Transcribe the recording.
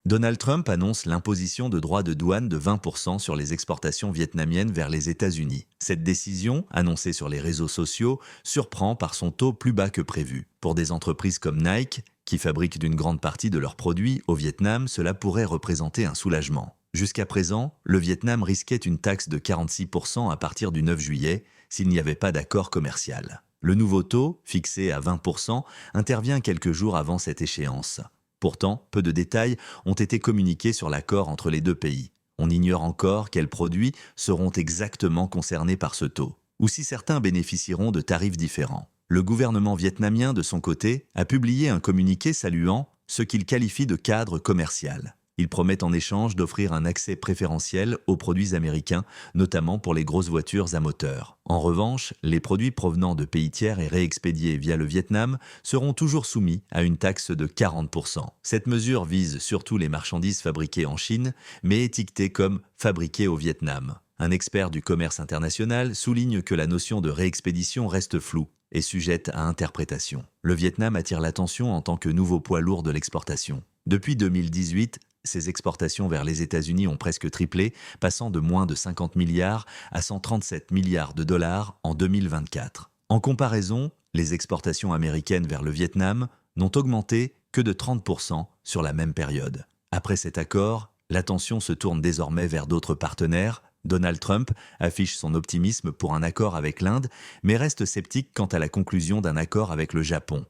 Donald Trump annonce l'imposition de droits de douane de 20% sur les exportations vietnamiennes vers les États-Unis. Cette décision, annoncée sur les réseaux sociaux, surprend par son taux plus bas que prévu. Pour des entreprises comme Nike, qui fabriquent d'une grande partie de leurs produits au Vietnam, cela pourrait représenter un soulagement. Jusqu'à présent, le Vietnam risquait une taxe de 46% à partir du 9 juillet s'il n'y avait pas d'accord commercial. Le nouveau taux, fixé à 20%, intervient quelques jours avant cette échéance. Pourtant, peu de détails ont été communiqués sur l'accord entre les deux pays. On ignore encore quels produits seront exactement concernés par ce taux, ou si certains bénéficieront de tarifs différents. Le gouvernement vietnamien, de son côté, a publié un communiqué saluant ce qu'il qualifie de cadre commercial. Il promet en échange d'offrir un accès préférentiel aux produits américains, notamment pour les grosses voitures à moteur. En revanche, les produits provenant de pays tiers et réexpédiés via le Vietnam seront toujours soumis à une taxe de 40%. Cette mesure vise surtout les marchandises fabriquées en Chine, mais étiquetées comme fabriquées au Vietnam. Un expert du commerce international souligne que la notion de réexpédition reste floue et sujette à interprétation. Le Vietnam attire l'attention en tant que nouveau poids lourd de l'exportation. Depuis 2018, ses exportations vers les États-Unis ont presque triplé, passant de moins de 50 milliards à 137 milliards de dollars en 2024. En comparaison, les exportations américaines vers le Vietnam n'ont augmenté que de 30% sur la même période. Après cet accord, l'attention se tourne désormais vers d'autres partenaires. Donald Trump affiche son optimisme pour un accord avec l'Inde, mais reste sceptique quant à la conclusion d'un accord avec le Japon.